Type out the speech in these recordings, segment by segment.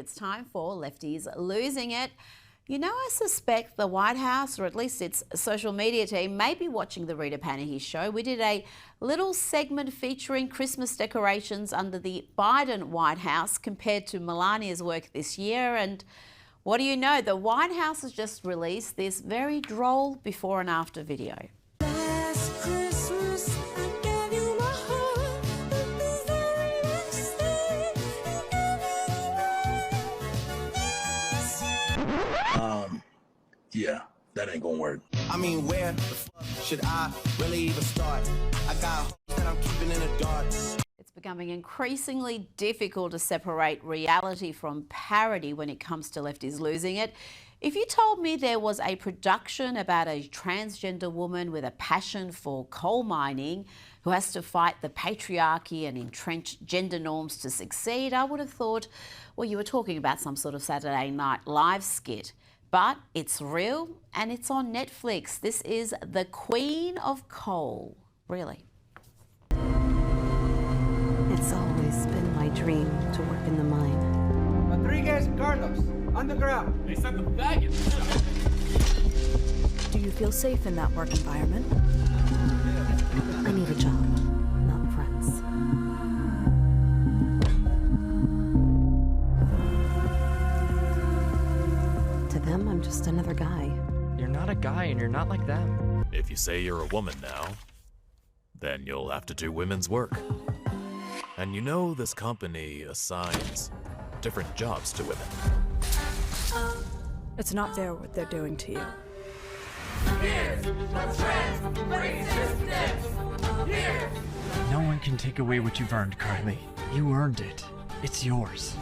It's time for Lefties Losing It. You know, I suspect the White House, or at least its social media team, may be watching the Rita Panahi show. We did a little segment featuring Christmas decorations under the Biden White House compared to Melania's work this year. And what do you know? The White House has just released this very droll before and after video. Yeah, that ain't gonna work. I mean, where the fuck should I really even start? I got hoes that I'm keeping in the dark. It's becoming increasingly difficult to separate reality from parody when it comes to Lefties Losing It. If you told me there was a production about a transgender woman with a passion for coal mining who has to fight the patriarchy and entrenched gender norms to succeed, I would have thought, well, you were talking about some sort of Saturday Night Live skit. But it's real and it's on Netflix. This is The Queen of Coal. Really. It's always been my dream to work in the mine. Rodriguez, Carlos, on the ground. They sent the baggage. Do you feel safe in that work environment? I need a job, not friends. To them, I'm just another guy. You're not a guy and you're not like them. If you say you're a woman now, then you'll have to do women's work. And you know this company assigns different jobs to women. It's not fair what they're doing to you. No one can take away what you've earned, Carly. You earned it. It's yours.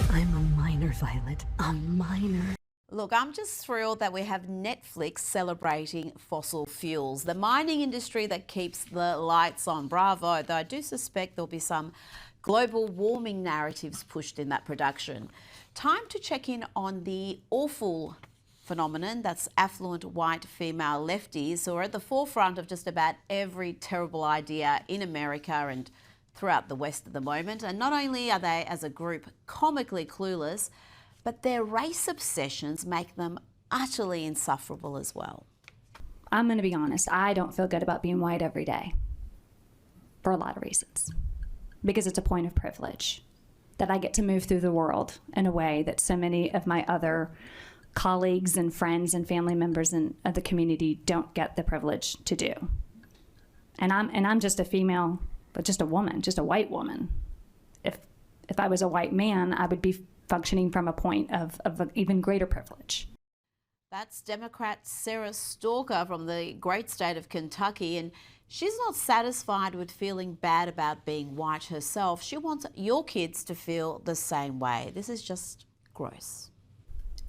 I'm a miner, Violet. A miner. Look, I'm just thrilled that we have Netflix celebrating fossil fuels, the mining industry that keeps the lights on. Bravo, though I do suspect there'll be some global warming narratives pushed in that production. Time to check in on the awful phenomenon that's affluent white female lefties who are at the forefront of just about every terrible idea in America and throughout the West at the moment. And not only are they, as a group, comically clueless, but their race obsessions make them utterly insufferable as well. I'm going to be honest, I don't feel good about being white every day for a lot of reasons. Because it's a point of privilege that I get to move through the world in a way that so many of my other colleagues and friends and family members of the community don't get the privilege to do. And I'm just a female, but just a woman, just a white woman. If I was a white man, I would be functioning from a point of an even greater privilege. That's Democrat Sarah Stalker from the great state of Kentucky, and she's not satisfied with feeling bad about being white herself. She wants your kids to feel the same way. This is just gross.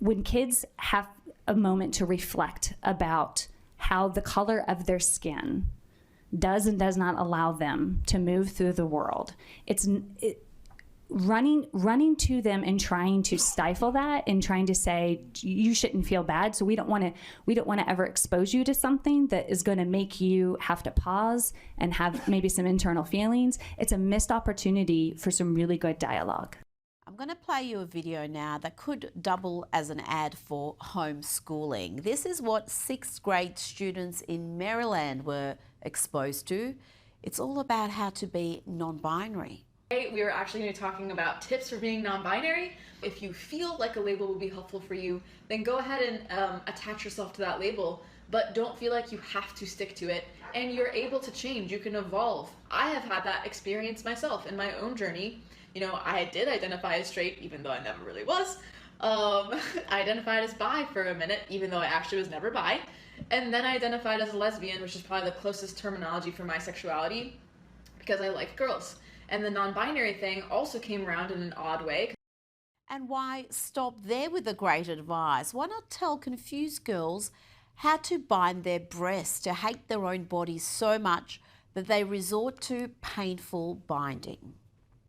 When kids have a moment to reflect about how the color of their skin does and does not allow them to move through the world, running to them and trying to stifle that and trying to say you shouldn't feel bad, so we don't want to ever expose you to something that is going to make you have to pause and have maybe some internal feelings. It's a missed opportunity for some really good dialogue. I'm going to play you a video now that could double as an ad for homeschooling. This is what 6th grade students in Maryland were exposed to. It's all about how to be non-binary. We are actually going to be talking about tips for being non-binary. If you feel like a label will be helpful for you, then go ahead and attach yourself to that label, but don't feel like you have to stick to it. And you're able to change, you can evolve. I have had that experience myself in my own journey. You know, I did identify as straight, even though I never really was. I identified as bi for a minute, even though I actually was never bi. And then I identified as a lesbian, which is probably the closest terminology for my sexuality, because I like girls. And the non-binary thing also came around in an odd way. And why stop there with the great advice? Why not tell confused girls how to bind their breasts, to hate their own bodies so much that they resort to painful binding?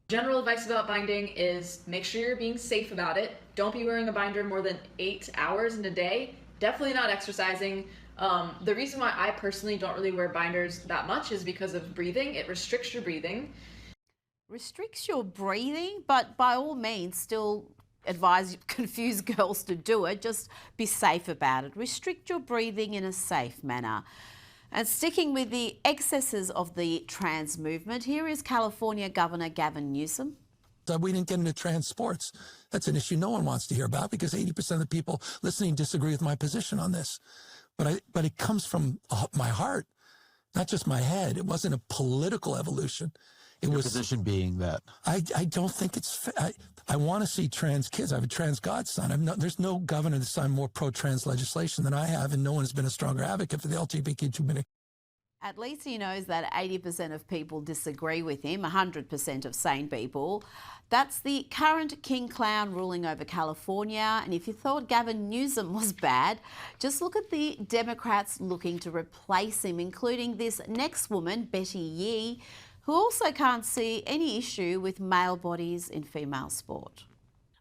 General advice about binding is make sure you're being safe about it. Don't be wearing a binder more than 8 hours in a day. Definitely not exercising. The reason why I personally don't really wear binders that much is because of breathing. It restricts your breathing. Restricts your breathing, but by all means still advise confused girls to do it. Just be safe about it. Restrict your breathing in a safe manner. And sticking with the excesses of the trans movement, here is California Governor Gavin Newsom. We didn't get into trans sports. That's an issue no one wants to hear about because 80% of the people listening disagree with my position on this. But it comes from my heart, not just my head. It wasn't a political evolution. Your position being that? I don't think it's I want to see trans kids. I have a trans godson. There's no governor that's signed more pro-trans legislation than I have, and no one has been a stronger advocate for the LGBTQ community. At least he knows that 80% of people disagree with him, 100% of sane people. That's the current king clown ruling over California. And if you thought Gavin Newsom was bad, just look at the Democrats looking to replace him, including this next woman, Betty Yee, who also can't see any issue with male bodies in female sport.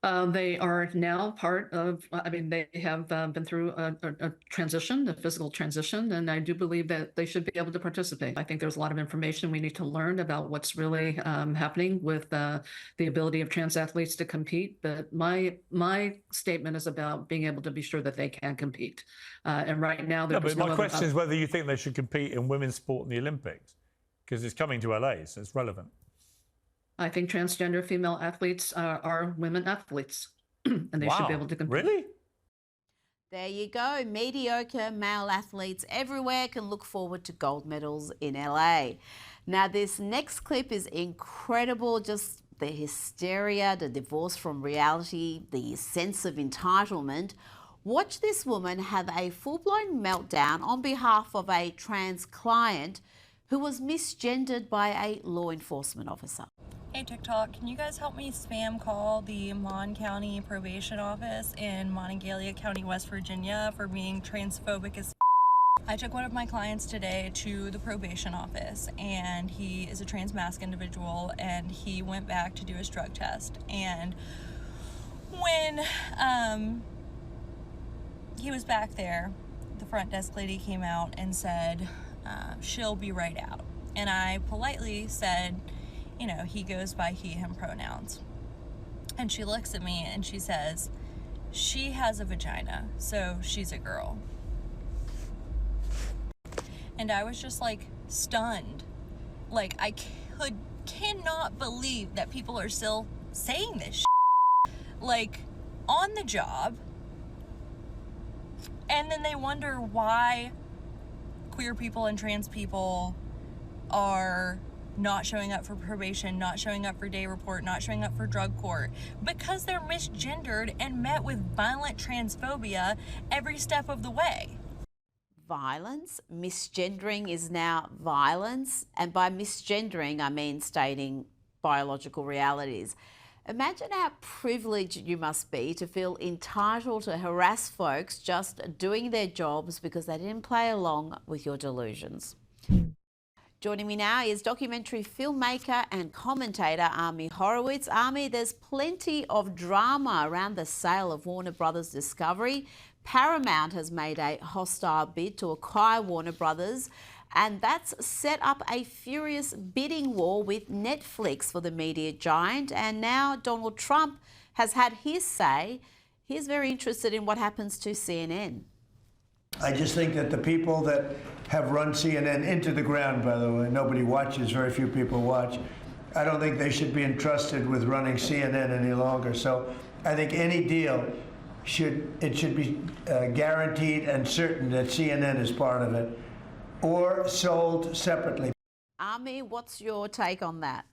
They are now part of, they have been through a transition, a physical transition, and I do believe that they should be able to participate. I think there's a lot of information we need to learn about what's really happening with the ability of trans athletes to compete. But my statement is about being able to be sure that they can compete. And right now, but my question is whether you think they should compete in women's sport in the Olympics, because it's coming to LA, so it's relevant. I think transgender female athletes are women athletes, and they should be able to compete. Really? There you go. Mediocre male athletes everywhere can look forward to gold medals in LA. Now, this next clip is incredible. Just the hysteria, the divorce from reality, the sense of entitlement. Watch this woman have a full-blown meltdown on behalf of a trans client who was misgendered by a law enforcement officer. Hey TikTok, can you guys help me spam call the Mon County Probation Office in Monongalia County, West Virginia for being transphobic as I took one of my clients today to the probation office, and he is a trans masc individual, and he went back to do his drug test. And when he was back there, the front desk lady came out and said, she'll be right out. And I politely said, you know, he goes by he, him pronouns. And she looks at me and she says, she has a vagina, so she's a girl. And I was just like stunned. Like, I cannot believe that people are still saying this shit. Like, on the job. And then they wonder why queer people and trans people are not showing up for probation, not showing up for day report, not showing up for drug court, because they're misgendered and met with violent transphobia every step of the way. Violence, misgendering is now violence, and by misgendering I mean stating biological realities. Imagine how privileged you must be to feel entitled to harass folks just doing their jobs because they didn't play along with your delusions. Joining me now is documentary filmmaker and commentator Ami Horowitz. Ami, there's plenty of drama around the sale of Warner Brothers Discovery. Paramount has made a hostile bid to acquire Warner Brothers, and that's set up a furious bidding war with Netflix for the media giant. And now Donald Trump has had his say. He's very interested in what happens to CNN. I just think that the people that have run CNN into the ground, by the way, nobody watches, very few people watch. I don't think they should be entrusted with running CNN any longer. So I think any deal should be guaranteed and certain that CNN is part of it, or sold separately. Ami, what's your take on that?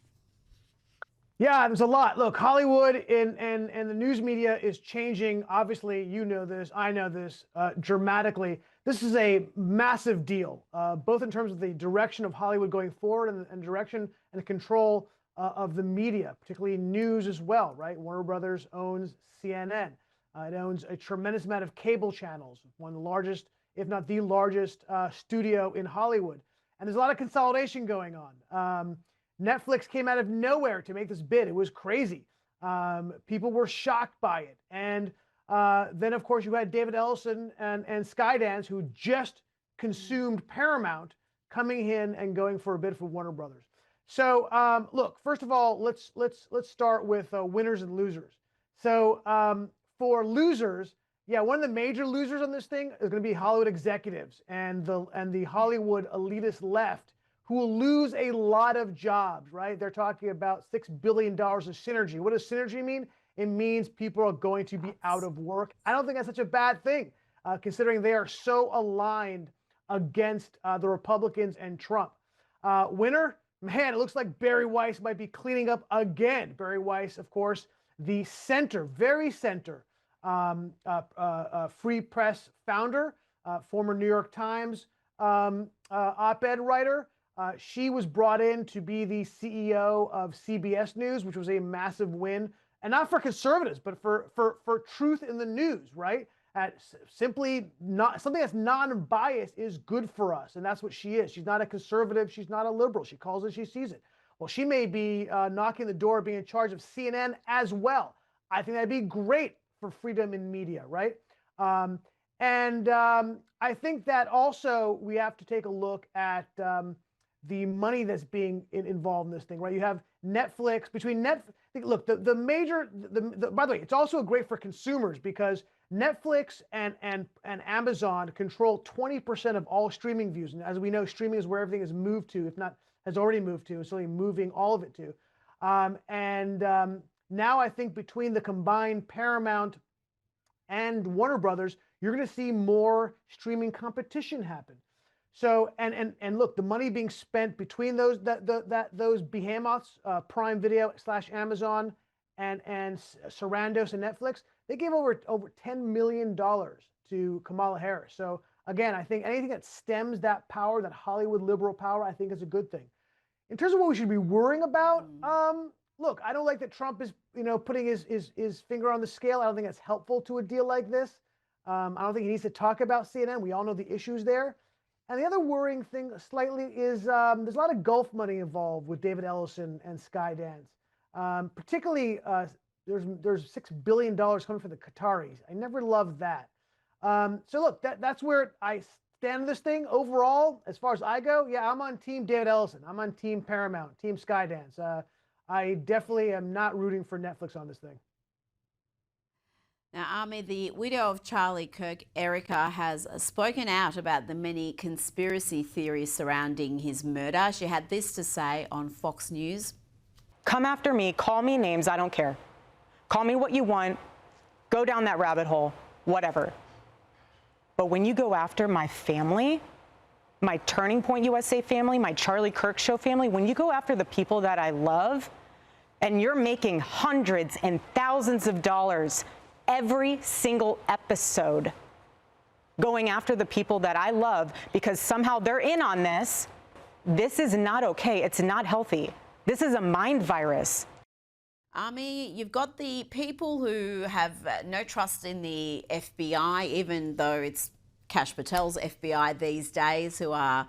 Yeah, there's a lot. Look, Hollywood and the news media is changing. Obviously, you know this, I know this, dramatically. This is a massive deal, both in terms of the direction of Hollywood going forward and direction and control of the media, particularly news as well, right? Warner Brothers owns CNN. It owns a tremendous amount of cable channels, one of the largest, if not the largest, studio in Hollywood. And there's a lot of consolidation going on. Netflix came out of nowhere to make this bid. It was crazy. People were shocked by it. And then, of course, you had David Ellison and Skydance, who just consumed Paramount, coming in and going for a bid for Warner Brothers. So look, first of all, let's start with winners and losers. So for losers, yeah, one of the major losers on this thing is going to be Hollywood executives and the Hollywood elitist left, who will lose a lot of jobs, right? They're talking about $6 billion of synergy. What does synergy mean? It means people are going to be out of work. I don't think that's such a bad thing, considering they are so aligned against the Republicans and Trump. Winner, man, it looks like Barry Weiss might be cleaning up again. Barry Weiss, of course, the center, very center, Free Press founder, former New York Times op-ed writer. She was brought in to be the CEO of CBS News, which was a massive win, and not for conservatives, but for truth in the news, right? Simply not something that's non-biased is good for us, and that's what she is. She's not a conservative. She's not a liberal. She calls it, she sees it. Well, she may be knocking the door, being in charge of CNN as well. I think that'd be great for freedom in media, right? I think that also we have to take a look at the money that's being involved in this thing, right? You have Netflix. Look, by the way, it's also great for consumers because Netflix and Amazon control 20% of all streaming views. And as we know, streaming is where everything is moved to, if not has already moved to, it's only moving all of it to. Now I think between the combined Paramount and Warner Brothers, you're going to see more streaming competition happen. So, and look, the money being spent between those behemoths, Prime Video / Amazon and Sarandos and Netflix, they gave over $10 million to Kamala Harris. So again, I think anything that stems that power, that Hollywood liberal power, I think is a good thing. In terms of what we should be worrying about, look, I don't like that Trump is, putting his finger on the scale. I don't think that's helpful to a deal like this. I don't think he needs to talk about CNN. We all know the issues there. And the other worrying thing slightly is there's a lot of Gulf money involved with David Ellison and Skydance. Particularly, there's $6 billion coming from the Qataris. I never loved that. So look, that's where I stand on this thing. Overall, as far as I go, yeah, I'm on Team David Ellison. I'm on Team Paramount, Team Skydance. I definitely am not rooting for Netflix on this thing. Now, Ami, the widow of Charlie Kirk, Erica, has spoken out about the many conspiracy theories surrounding his murder. She had this to say on Fox News. Come after me, call me names, I don't care. Call me what you want, go down that rabbit hole, whatever. But when you go after my family, my Turning Point USA family, my Charlie Kirk Show family, when you go after the people that I love, and you're making hundreds and thousands of dollars every single episode going after the people that I love because somehow they're in on this, this is not okay. It's not healthy. This is a mind virus. Ami, you've got the people who have no trust in the FBI, even though it's Kash Patel's FBI these days, who are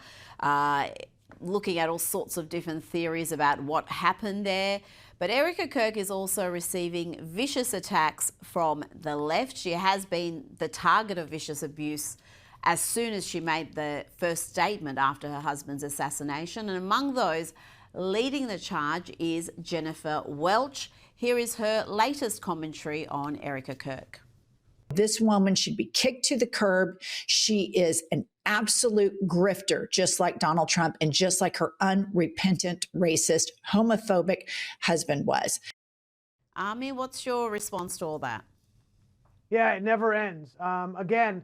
looking at all sorts of different theories about what happened there. But Erica Kirk is also receiving vicious attacks from the left. She has been the target of vicious abuse as soon as she made the first statement after her husband's assassination. And among those leading the charge is Jennifer Welch. Here is her latest commentary on Erica Kirk. This woman should be kicked to the curb. She is an absolute grifter, just like Donald Trump and just like her unrepentant, racist, homophobic husband was. Ami, what's your response to all that? Yeah, it never ends. Again,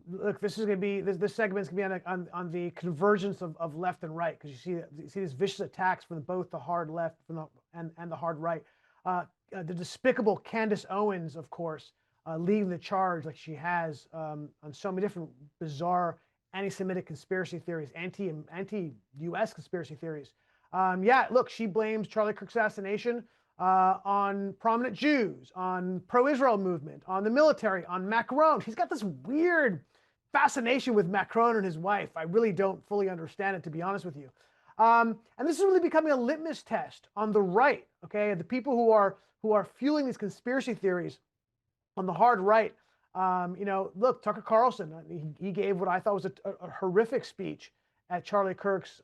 look, this is going to be this segment's going to be on the convergence of left and right, because you see these vicious attacks from both the hard left and the hard right. The despicable Candace Owens, of course, leading the charge like she has on so many different bizarre anti-Semitic conspiracy theories, anti-U.S. conspiracy theories. Yeah, look, she blames Charlie Kirk's assassination on prominent Jews, on pro-Israel movement, on the military, on Macron. She's got this weird fascination with Macron and his wife. I really don't fully understand it, to be honest with you. And this is really becoming a litmus test on the right, okay? The people who are fueling these conspiracy theories on the hard right. Look, Tucker Carlson, he gave what I thought was a horrific speech at Charlie Kirk's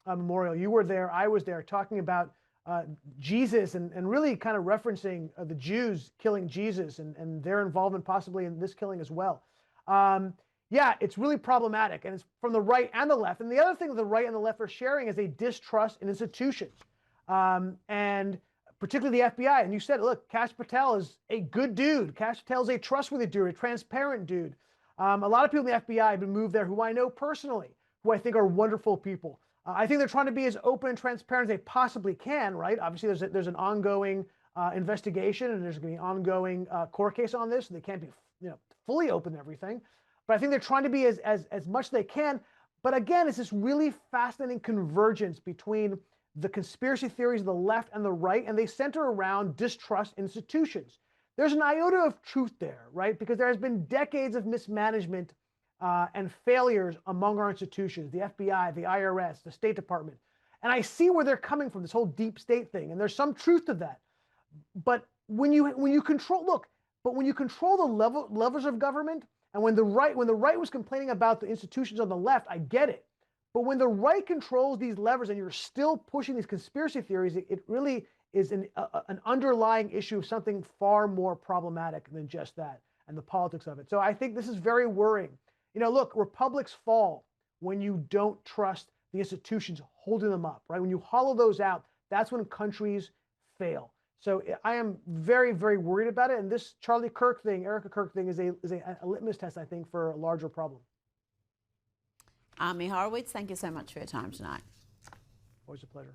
memorial. You were there, I was there, talking about Jesus and really kind of referencing the Jews killing Jesus and their involvement possibly in this killing as well. Yeah, it's really problematic, and it's from the right and the left. And the other thing that the right and the left are sharing is a distrust in institutions, and particularly the FBI. And you said, look, Kash Patel is a good dude. Kash Patel is a trustworthy dude, a transparent dude. A lot of people in the FBI have been moved there who I know personally, who I think are wonderful people. I think they're trying to be as open and transparent as they possibly can, right? Obviously, there's an ongoing investigation, and there's going to be an ongoing court case on this, and they can't be fully open to everything. But I think they're trying to be as much as they can. But again, it's this really fascinating convergence between the conspiracy theories of the left and the right, and they center around distrust in institutions. There's an iota of truth there, right? Because there has been decades of mismanagement and failures among our institutions, the FBI, the IRS, the State Department. And I see where they're coming from, this whole deep state thing, and there's some truth to that. But when you control the levels of government, and when the right was complaining about the institutions on the left, I get it. But when the right controls these levers and you're still pushing these conspiracy theories, it really is an underlying issue of something far more problematic than just that and the politics of it. So I think this is very worrying. Look, republics fall when you don't trust the institutions holding them up, right? When you hollow those out, that's when countries fail. So I am very, very worried about it. And this Charlie Kirk thing, Erica Kirk thing is a litmus test, I think, for a larger problem. Ami Horowitz, thank you so much for your time tonight. Always a pleasure.